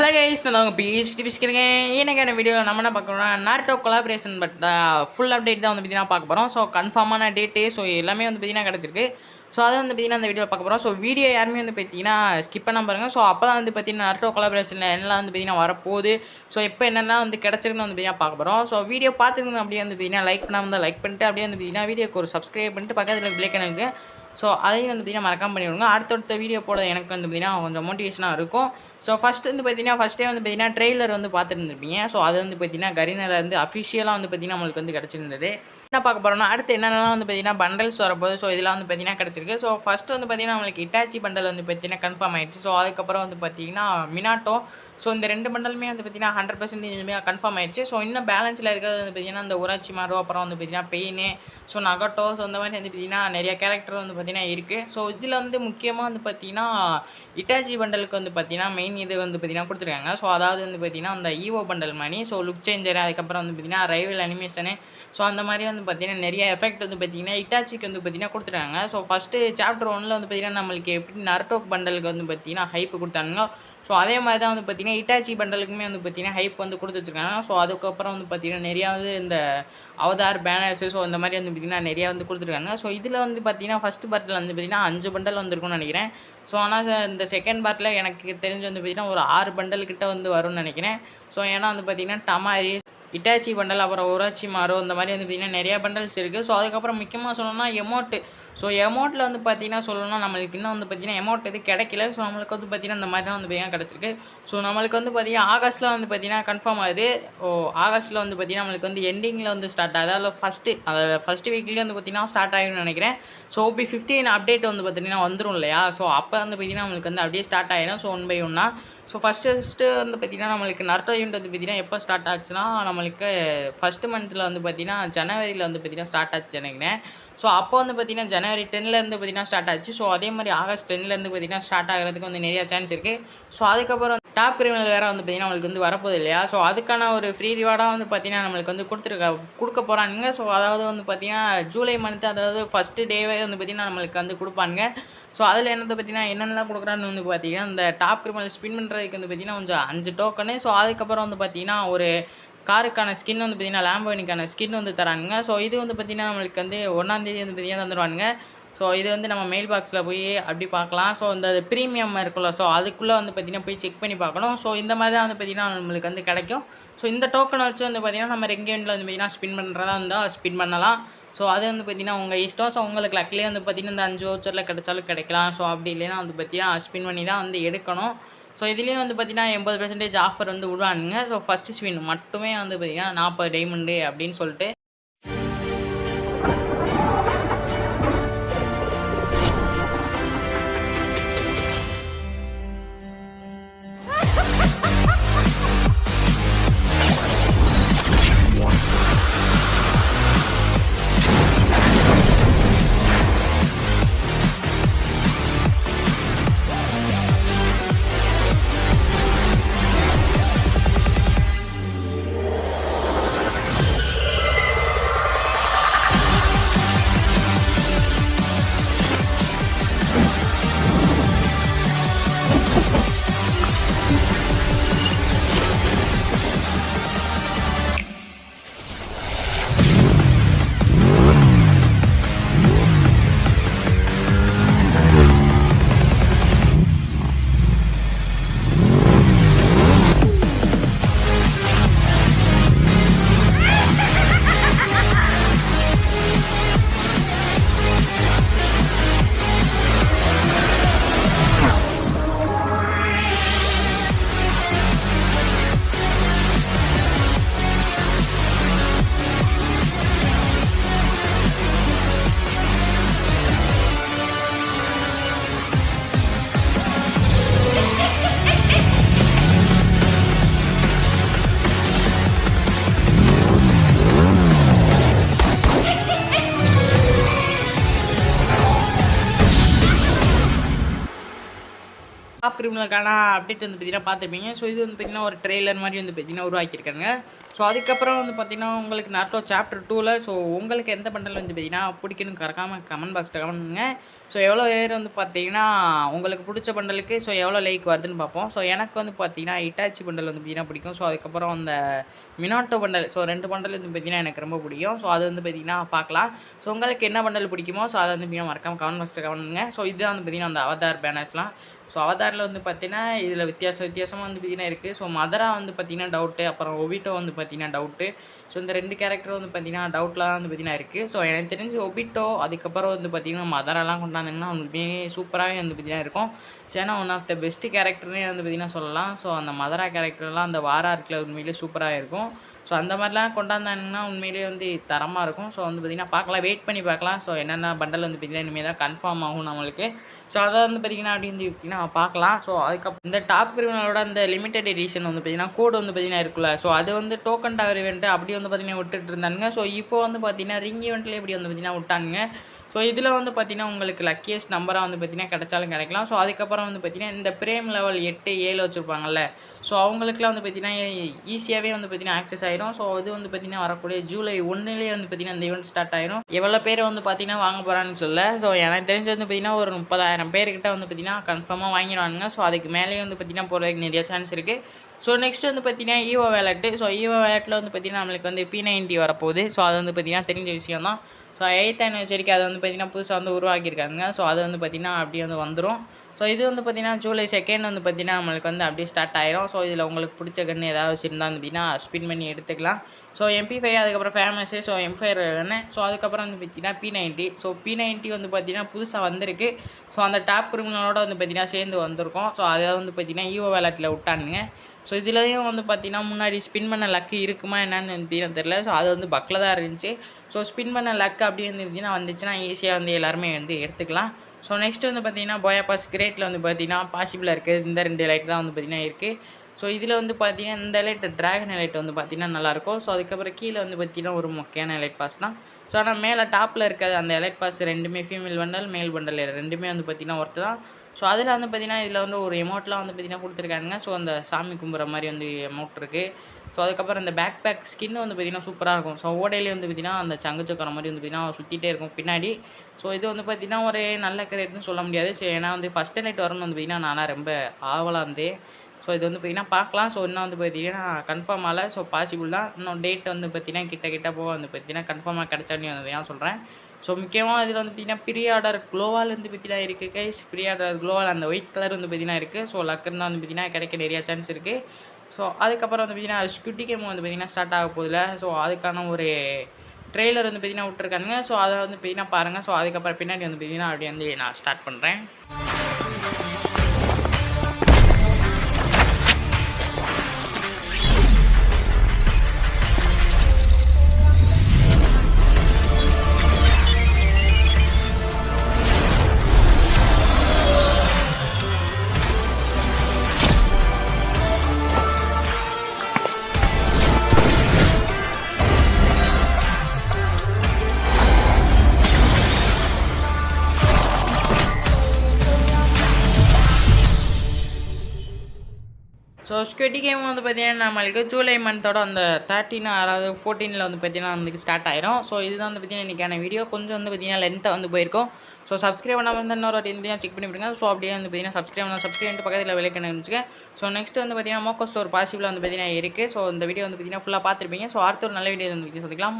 Hello guys, நான் உங்கள் பேசிக்கிறேன். எனக்கான வீடியோ நம்ம என்ன பார்க்குறோம்னா நாருட்டோ கொலாபரேஷன் ஃபுல் அப்டேட் தான் வந்து பார்த்தீங்கன்னா பார்க்க போகிறோம். ஸோ கன்ஃபார்மான டேட்டு எல்லாமே வந்து பார்த்தீங்கன்னா கிடச்சிருக்கு. ஸோ அதை வந்து பார்த்தீங்கன்னா அந்த வீடியோ பார்க்க போகிறோம். ஸோ வீடியோ யாருமே வந்து பார்த்தீங்கன்னா ஸ்கிப் பண்ணாமல் பாருங்கள். ஸோ அப்போ தான் வந்து பார்த்தீங்கன்னா நாருட்டோ கொலாபரேஷனில் என்னெல்லாம் வந்து பார்த்தீங்கன்னா வரப்போகுது, ஸோ எப்போ என்னெல்லாம் வந்து கிடச்சிருக்குன்னு வந்து பார்த்தீங்கன்னா பார்க்க போகிறோம். ஸோ வீடியோ பார்த்துக்கணும் அப்படியே வந்து பார்த்தீங்கன்னா லைக் பண்ணாமல் தான் லைக் பண்ணிட்டு அப்படியே வந்து பார்த்தீங்கன்னா வீடியோக்கு ஒரு சப்ஸ்கிரைப் பண்ணிட்டு பக்கத்தில் பிளேக் இருக்குது. ஸோ அதையும் வந்து பார்த்தீங்கன்னா மறக்காம பண்ணிவிடுங்க. அடுத்தடுத்த வீடியோ போட எனக்கு வந்து பார்த்தீங்கன்னா கொஞ்சம் மோட்டிவேஷனாக இருக்கும். ஸோ ஃபஸ்ட்டு வந்து பார்த்தீங்கன்னா ஃபஸ்ட்டே வந்து பார்த்தீங்கன்னா ட்ரெய்லர் வந்து பார்த்துருந்துருப்பீங்க. ஸோ அது வந்து பார்த்தீங்கன்னா கரீனால இருந்து அஃபிஷியலாக வந்து பார்த்தீங்கன்னா நம்மளுக்கு வந்து கிடச்சிருந்தது. என்ன பார்க்க போகிறோம்னா அடுத்து என்னென்னலாம் வந்து பார்த்தீங்கன்னா பண்டல்ஸ் வரப்போகுது. ஸோ இதெல்லாம் வந்து பார்த்தீங்கன்னா கிடச்சிருக்கு. ஸோ ஃபஸ்ட்டு வந்து பார்த்தீங்கன்னா நம்மளுக்கு இட்டாச்சி பண்டல் வந்து பார்த்தீங்கன்னா கன்ஃபார்ம் ஆயிடுச்சு. ஸோ அதுக்கப்புறம் வந்து பார்த்தீங்கன்னா மினாட்டோ. ஸோ இந்த 2 பண்டலுமே வந்து பார்த்தீங்கன்னா 100% கன்ஃபார்ம் ஆயிடுச்சு. ஸோ இன்னும் பேலன்ஸில் இருக்கிறது வந்து பார்த்தீங்கன்னா இந்த உராச்சி மாரோ, அப்புறம் வந்து பார்த்தீங்கன்னா பெயினு, ஸோ நகட்டோ, ஸோ இந்த மாதிரி வந்து பார்த்தீங்கன்னா நிறைய கேரக்டர் வந்து பார்த்தீங்கன்னா இருக்குது. ஸோ இதில் வந்து முக்கியமாக வந்து பார்த்தீங்கன்னா இட்டாச்சி பண்டலுக்கு வந்து பார்த்தீங்கன்னா மெயின் இது வந்து பார்த்தீங்கன்னா கொடுத்துருக்காங்க. ஸோ அதாவது வந்து பார்த்தீங்கன்னா அந்த ஈவோ பண்டல் மணி, ஸோ லுக் சேஞ்சர், அதுக்கப்புறம் வந்து பார்த்தீங்கன்னா ரைவல் அனிமேஷனு, ஸோ அந்த மாதிரி வந்து பார்த்தீங்கன்னா நிறைய எஃபெக்ட் வந்து பார்த்தீங்கன்னா இட்டாச்சிக்கு வந்து பார்த்தீங்கன்னா கொடுத்துருக்காங்க. ஸோ ஃபஸ்ட்டு சாப்டர் 1ல் வந்து பார்த்தீங்கன்னா நம்மளுக்கு எப்படி நருட்டோ பண்டலுக்கு வந்து பார்த்தீங்கன்னா ஹைப் கொடுத்தானுங்க. ஸோ அதே மாதிரி தான் வந்து பார்த்தீங்கன்னா இட்டாச்சி பண்டலுக்குமே வந்து பார்த்தீங்கன்னா ஹைப் வந்து கொடுத்து வச்சுருக்காங்க. ஸோ அதுக்கப்புறம் வந்து பார்த்தீங்கன்னா நிறையா வந்து இந்த அவதார் பேனர்ஸு, ஸோ இந்த மாதிரி வந்து பார்த்தீங்கன்னா நிறையா வந்து கொடுத்துருக்காங்க. ஸோ இதில் வந்து பார்த்தீங்கன்னா ஃபஸ்ட்டு பார்ட்டில் வந்து பார்த்தீங்கன்னா 5 பண்டல் வந்துருக்கும்னு நினைக்கிறேன். ஸோ ஆனால் இந்த செகண்ட் பார்ட்டில் எனக்கு தெரிஞ்சு வந்து பார்த்தீங்கன்னா ஒரு 6 பண்டல் கிட்ட வந்து வரும்னு நினைக்கிறேன். ஸோ ஏன்னா வந்து பார்த்தீங்கன்னா டமாரி, இட்டாச்சி பண்டல், அப்புறம் உராச்சி மாரோ, இந்த மாதிரி வந்து பார்த்தீங்கன்னா நிறையா பண்டல்ஸ் இருக்குது. ஸோ அதுக்கப்புறம் முக்கியமாக சொல்லணும்னா எமௌண்ட்டு. ஸோ எமௌண்ட்டில் வந்து பார்த்தீங்கன்னா சொல்லணும்னா நம்மளுக்கு இன்னும் வந்து பார்த்தீங்கன்னா எமௌண்ட் எது கிடைக்கல. ஸோ நம்மளுக்கு வந்து பார்த்தீங்கன்னா இந்த மாதிரி தான் வந்து பார்த்தீங்கன்னா கிடச்சிருக்கு. ஸோ நம்மளுக்கு வந்து பார்த்தீங்கன்னா ஆகஸ்ட்டில் வந்து பார்த்தீங்கன்னா கன்ஃபார்ம் ஆகுது. ஆகஸ்ட்டில் வந்து பார்த்தீங்கன்னா நம்மளுக்கு வந்து எண்டிங்கில் வந்து ஸ்டார்ட் ஆகுது. அதில் ஃபஸ்ட்டு வீக்லேயே வந்து பார்த்தீங்கன்னா ஸ்டார்ட் ஆகிடும்னு நினைக்கிறேன். ஸோ OP 15 அப்டேட் வந்து பார்த்தீங்கன்னா வந்துடும் இல்லையா. ஸோ அப்போ வந்து பார்த்தீங்கன்னா நம்மளுக்கு வந்து அப்படியே ஸ்டார்ட் ஆகிடும். So 1 by 1. ஸோ ஃபஸ்ட்டு வந்து பார்த்திங்கன்னா நம்மளுக்கு நருட்டோ ஈவெண்ட் வந்து பார்த்திங்கன்னா எப்போ ஸ்டார்ட் ஆச்சுன்னா நம்மளுக்கு ஃபஸ்ட்டு மந்த்தில் வந்து பார்த்திங்கன்னா ஜனவரியில் வந்து பார்த்திங்கன்னா ஸ்டார்ட் ஆச்சு நினைக்கிறேன். ஸோ அப்போ வந்து பார்த்திங்கன்னா ஜனவரி 10லேருந்து பார்த்திங்கன்னா ஸ்டார்ட் ஆச்சு. ஸோ அதே மாதிரி ஆகஸ்ட் 10லேருந்து பார்த்திங்கன்னா ஸ்டார்ட் ஆகிறதுக்கு வந்து நிறையா சான்ஸ் இருக்குது. ஸோ அதுக்கப்புறம் டாப் கிரிமினல் வேறு வந்து பார்த்திங்கன்னா நம்மளுக்கு வந்து வரப்போகுது இல்லையா. ஸோ அதுக்கான ஒரு ஃப்ரீ ரிவார்டாக வந்து பார்த்திங்கன்னா நம்மளுக்கு வந்து கொடுக்க போகிறானுங்க. ஸோ அதாவது வந்து பார்த்திங்கன்னா ஜூலை மந்த்து, அதாவது ஃபஸ்ட்டு டேவே வந்து பார்த்திங்கன்னா நம்மளுக்கு வந்து கொடுப்பானுங்க. ஸோ அதில் என்னத்தை பார்த்தீங்கன்னா என்னென்னலாம் கொடுக்குறான்னு வந்து பார்த்தீங்கன்னா இந்த டாப் கிரிமினல் ஸ்பின் பண்ணுறதுக்கு வந்து பார்த்திங்கன்னா கொஞ்சம் 5 டோக்கனு. ஸோ அதுக்கப்புறம் வந்து பார்த்திங்கன்னா ஒரு காருக்கான ஸ்கின் வந்து பார்த்திங்கன்னா லேம்போர்கினிக்கான ஸ்கின் வந்து தரானுங்க. ஸோ இது வந்து பார்த்திங்கன்னா நம்மளுக்கு வந்து 1ஆம் தேதி வந்து பார்த்திங்கன்னா தந்துடுவானுங்க. ஸோ இது வந்து நம்ம மெயில் பாக்ஸில் போய் அப்படி பார்க்கலாம். ஸோ இந்த ப்ரீமியம் இருக்குல்ல, ஸோ அதுக்குள்ளே வந்து பார்த்திங்கன்னா போய் செக் பண்ணி பார்க்கணும். ஸோ இந்த மாதிரி தான் வந்து பார்த்திங்கன்னா நம்மளுக்கு வந்து கிடைக்கும். ஸோ இந்த டோக்கனை வச்சு வந்து பார்த்திங்கன்னா நம்ம ரெங்கேண்டில் வந்து பார்த்திங்கன்னா ஸ்பின் பண்ணுறதா இருந்தால் ஸ்பின் பண்ணலாம். ஸோ அது வந்து பார்த்திங்கன்னா உங்கள் இஷ்டம். ஸோ உங்களுக்கு லக்லேயே வந்து பார்த்திங்கன்னா இந்த 5 வவுச்சரில் கிடைச்சாலும் கிடைக்கலாம். ஸோ அப்படி இல்லைன்னா வந்து பார்த்திங்கன்னா ஸ்பின் பண்ணி தான் வந்து எடுக்கணும். ஸோ இதுலேயும் வந்து பார்த்திங்கன்னா 80% ஆஃபர் வந்து விடுவானுங்க. ஸோ ஃபஸ்ட்டு ஸ்பின் மட்டுமே வந்து பார்த்திங்கன்னா 40 டைமண்டு அப்படின்னு சொல்லிட்டு. டாப் கிரிமினலுக்கான அப்டேட் வந்து பார்த்திங்கன்னா பார்த்துருப்பீங்க. ஸோ இது வந்து பார்த்திங்கன்னா ஒரு ட்ரெய்லர் மாதிரி வந்து பார்த்திங்கன்னா உருவாக்கியிருக்காங்க. ஸோ அதுக்கப்புறம் வந்து பார்த்தீங்கன்னா, உங்களுக்கு நாருட்டோ சாப்டர் 2ல ஸோ உங்களுக்கு எந்த பண்டல் வந்து பார்த்தீங்கன்னா பிடிக்குன்னு மறக்காம கமெண்ட் பாக்ஸில் கமெண்ட் பண்ணுங்க. ஸோ எவ்வளோ பேர் வந்து பார்த்தீங்கன்னா, உங்களுக்கு பிடிச்ச பண்டலுக்கு ஸோ எவ்வளோ லைக் வருதுன்னு பார்ப்போம். ஸோ எனக்கு வந்து பார்த்தீங்கன்னா, இட்டாச்சி பண்டல் வந்து பார்த்தீங்கன்னா பிடிக்கும். ஸோ அதுக்கப்புறம் அந்த மினாட்டோ பண்டல் ஸோ 2 பண்டல் வந்து பார்த்தீங்கன்னா எனக்கு ரொம்ப பிடிக்கும். ஸோ அது வந்து பார்த்தீங்கன்னா பார்க்கலாம். ஸோ உங்களுக்கு என்ன பண்டல் பிடிக்குமோ ஸோ அதை வந்து பார்த்தீங்கன்னா மறக்காம கமெண்ட் பாக்ஸில் கமெண்ட் பண்ணுங்க. ஸோ இதுதான் வந்து பார்த்தீங்கன்னா அந்த அவதார் பேனர்ஸ்லாம். ஸோ அவதாரில் வந்து பார்த்தீங்கன்னா, இதில் வித்தியாசமாக வந்து பார்த்தீங்கன்னா இருக்குது. ஸோ மதரா வந்து பார்த்தீங்கன்னா டவுட்டு, அப்புறம் ஒபிட்டோ வந்து பார்த்தீங்கன்னா டவுட்டு. ஸோ இந்த 2 கேரக்டரும் வந்து பார்த்தீங்கன்னா டவுட்டில் தான் வந்து பார்த்தீங்கன்னா இருக்குது. ஸோ எனக்கு தெரிஞ்சு ஒபிட்டோ அதுக்கப்புறம் வந்து பார்த்தீங்கன்னா மதராலாம் கொண்டாந்தாங்கன்னா உண்மையே சூப்பராகவே வந்து பார்த்தீங்கன்னா இருக்கும். ஸோ ஏன்னா ஒன் ஆஃப் த பெஸ்ட்டு கேரக்டர்னே வந்து பார்த்தீங்கன்னா சொல்லலாம். ஸோ அந்த மதரா கேரக்டர்லாம் அந்த வாரா இருக்குல்ல உண்மையிலேயே சூப்பராக இருக்கும். ஸோ அந்த மாதிரிலாம் கொண்டாந்தாங்கன்னா உண்மையிலேயே வந்து தரமாக இருக்கும். ஸோ வந்து பார்த்திங்கன்னா பார்க்கலாம், வெயிட் பண்ணி பார்க்கலாம். ஸோ என்னென்ன பண்டல் வந்து பார்த்திங்கன்னா இனிமேல் தான் கன்ஃபார்ம் ஆகும் நம்மளுக்கு. ஸோ அதை வந்து பார்த்திங்கன்னா அப்படி வந்து பார்த்திங்கன்னா பார்க்கலாம். ஸோ அதுக்கப்புறம் இந்த டாப் கிரிமினலோட அந்த லிமிடெட் எடிஷன் வந்து பார்த்திங்கன்னா கோடு வந்து பார்த்திங்கன்னா இருக்குல்ல. ஸோ அது வந்து டோக்கன் டவர் ஈவெண்ட்டு அப்படி வந்து பார்த்திங்கன்னா விட்டுட்டு இருந்தானுங்க. ஸோ இப்போ வந்து பார்த்திங்கன்னா ரிங் ஈவெண்ட்லேயே இப்படி வந்து பார்த்திங்கன்னா விட்டானுங்க. ஸோ இதில் வந்து பார்த்திங்கன்னா உங்களுக்கு லக்கியஸ்ட் நம்பராக வந்து பார்த்திங்கன்னா கிடைச்சாலும் கிடைக்கலாம். ஸோ அதுக்கப்புறம் வந்து பார்த்திங்கன்னா இந்த பிரேம் லெவல் 8, 7 வச்சுருப்பாங்கல்ல. ஸோ அவங்களுக்குலாம் வந்து பார்த்திங்கன்னா ஈஸியாகவே வந்து பார்த்திங்கன்னா ஆக்சஸ் ஆயிரும். ஸோ இது வந்து பார்த்திங்கன்னா வரக்கூடிய ஜூலை 1லேயே வந்து பார்த்திங்கன்னா இந்த ஈவெண்ட் ஸ்டார்ட் ஆயிரும். எவ்வளோ பேர் வந்து பார்த்திங்கன்னா வாங்க போகிறான்னு சொல்ல. ஸோ எனக்கு தெரிஞ்சு வந்து பார்த்திங்கன்னா ஒரு 30,000 பேர்கிட்ட வந்து பார்த்திங்கன்னா கன்ஃபார்மாக வாங்கிடுவானுங்க. ஸோ அதுக்கு மேலேயே வந்து பார்த்திங்கன்னா போகிறதுக்கு நிறைய சான்ஸ் இருக்குது. ஸோ நெக்ஸ்ட் வந்து பார்த்திங்கன்னா ஈவோ வேலெட்டு. ஸோ ஈவோ வேலெட்டில் வந்து பார்த்திங்கன்னா நம்மளுக்கு வந்து P90 வரப்போகுது. ஸோ அது வந்து பார்த்திங்கன்னா தெரிஞ்ச விஷயம் தான். ஸோ 8th anniversary அதை வந்து பார்த்திங்கன்னா புதுசாக வந்து உருவாக்கியிருக்காங்க. ஸோ அது வந்து பார்த்திங்கன்னா அப்படியே வந்து வந்துடும். ஸோ இது வந்து பார்த்திங்கன்னா ஜூலை 2 வந்து பார்த்திங்கன்னா நம்மளுக்கு வந்து அப்படியே ஸ்டார்ட் ஆயிரும். ஸோ இதில் உங்களுக்கு பிடிச்ச கன்று ஏதாவது வச்சுருந்தா வந்து பார்த்திங்கன்னா ஸ்பின் பண்ணி எடுத்துக்கலாம். ஸோ MP5 அதுக்கப்புறம் ஃபேமஸு. ஸோ M5 கன்று. ஸோ அதுக்கப்புறம் வந்து பார்த்திங்கன்னா P90. ஸோ P90 வந்து பார்த்திங்கன்னா புதுசாக வந்திருக்கு. ஸோ அந்த டாப் கிரிமினலோட வந்து பார்த்திங்கன்னா சேர்ந்து வந்திருக்கும். ஸோ அதை வந்து பார்த்திங்கன்னா ஈவோ வேலெட்டில் விட்டானுங்க. ஸோ இதுலேயும் வந்து பார்த்திங்கன்னா முன்னாடி ஸ்பின் பண்ண லக்கு இருக்குமா என்னன்னு எனக்கு தெரியல. ஸோ அது வந்து பக்கில் தான் இருந்துச்சு. ஸோ ஸ்பின் பண்ண லக்கு அப்படி வந்து பார்த்திங்கன்னா வந்துச்சுன்னா ஈஸியாக வந்து எல்லாருமே வந்து எடுத்துக்கலாம். ஸோ நெக்ஸ்ட் வந்து பார்த்திங்கன்னா போயாபாஸ் கிரேட்டில் வந்து பார்த்திங்கன்னா பாசிபிளாக இருக்குது. இந்த 2 லைட் தான் வந்து பார்த்திங்கன்னா இருக்குது. ஸோ இதில் வந்து பார்த்திங்கன்னா இந்த லைட் ட்ராகன் லைட் வந்து பார்த்திங்கன்னா நல்லாயிருக்கும். ஸோ அதுக்கப்புறம் கீழே வந்து பார்த்திங்கன்னா ஒரு மொக்கையான லைட் பாஸ் தான். ஸோ ஆனால் மேலே டாப்பில் இருக்காது அந்த எலைட் பாஸ் 2மே ஃபீமேல் பண்டல் மேல் பண்டல் 2மே வந்து பார்த்திங்கன்னா ஒர்த்து தான். ஸோ அதில் வந்து பார்த்திங்கன்னா இதில் வந்து ஒரு எமௌண்ட்லாம் வந்து பார்த்திங்கன்னா கொடுத்துருக்காங்க. ஸோ அந்த சாமி கும்பிட்ற மாதிரி வந்து எமௌண்ட் இருக்குது. ஸோ அதுக்கப்புறம் இந்த பேக் ஸ்கின் வந்து பார்த்திங்கன்னா சூப்பராக இருக்கும். ஸோ ஓடையிலே வந்து பார்த்திங்கன்னா அந்த சங்கு சக்கர மாதிரி வந்து பார்த்திங்கன்னா சுற்றிட்டே இருக்கும் பின்னாடி. ஸோ இது வந்து பார்த்திங்கன்னா ஒரு நல்ல கிரேட்னு சொல்ல முடியாது. ஸோ ஏன்னா வந்து ஃபஸ்ட் லைட் வரணும்னு வந்து பார்த்திங்கன்னா நானாக ரொம்ப ஆவலாக இருந்தேன். ஸோ இது வந்து பார்த்திங்கன்னா பார்க்கலாம். ஸோ இன்னும் வந்து பார்த்திங்கன்னா கன்ஃபார்ம் ஆகலை. ஸோ பாசிபிள் தான். இன்னும் டேட் வந்து பார்த்திங்கன்னா கிட்ட போக வந்து பார்த்திங்கன்னா கன்ஃபார்மாக கிடச்சான்னு வந்து நான் சொல்கிறேன். ஸோ முக்கியமாக இதில் வந்து பார்த்திங்கன்னா ப்ரீ ஆர்டர் க்ளோவால் வந்து பார்த்திங்கன்னா இருக்குது கைஸ். ப்ரீ ஆர்டர் க்ளோவால் அந்த ஒயிட் கலர் வந்து பார்த்திங்கன்னா இருக்குது. ஸோ லக்குன்னு தான் வந்து பார்த்திங்கன்னா கிடைக்க நிறையா சான்ஸ் இருக்குது. ஸோ அதுக்கப்புறம் வந்து பார்த்திங்கன்னா ஸ்குட்டி கேம் வந்து பார்த்திங்கன்னா ஸ்டார்ட் ஆக போதில்ல. ஸோ அதுக்கான ஒரு ட்ரெய்லர் வந்து பார்த்திங்கன்னா விட்டுருக்காங்க. ஸோ அதை வந்து பார்த்திங்கன்னா பாருங்கள். ஸோ அதுக்கப்புறம் பின்னாடி வந்து பார்த்திங்கன்னா அப்படியே வந்து நான் ஸ்டார்ட் பண்ணுறேன். ஸோ ஸ்குவிட் கேம் வந்து பார்த்திங்கன்னா நம்மளுக்கு ஜூலை மந்தோட அந்த 13 அதாவது 14ல் வந்து பார்த்திங்கன்னா வந்து ஸ்டார்ட் ஆயிரும். ஸோ இதுதான் வந்து பார்த்திங்கன்னா இன்றைக்கான வீடியோ. கொஞ்சம் வந்து பார்த்திங்கன்னா லென்த்தாக வந்து போயிருக்கும். ஸோ சப்ஸ்கிரைப் பண்ணாமல் இருந்தால் இன்னொரு வாட்டி செக் பண்ணி விடுங்க. ஸோ அப்படியே வந்து பார்த்திங்கன்னா சப்ஸ்கிரைப் பண்ணிட்டு பக்கத்தில் விலைக்கணும் இருந்துச்சு. ஸோ நெக்ஸ்ட் வந்து பார்த்திங்கன்னா மோக்கோ ஸ்டோர் பாசிபிளாக வந்து பார்த்திங்கன்னா இருக்குது. ஸோ இந்த வீடியோ வந்து பார்த்திங்கன்னா ஃபுல்லாக பார்த்துருப்பீங்க. ஸோ அடுத்த ஒரு நல்ல வீடியோ வந்து சந்திக்கலாம்.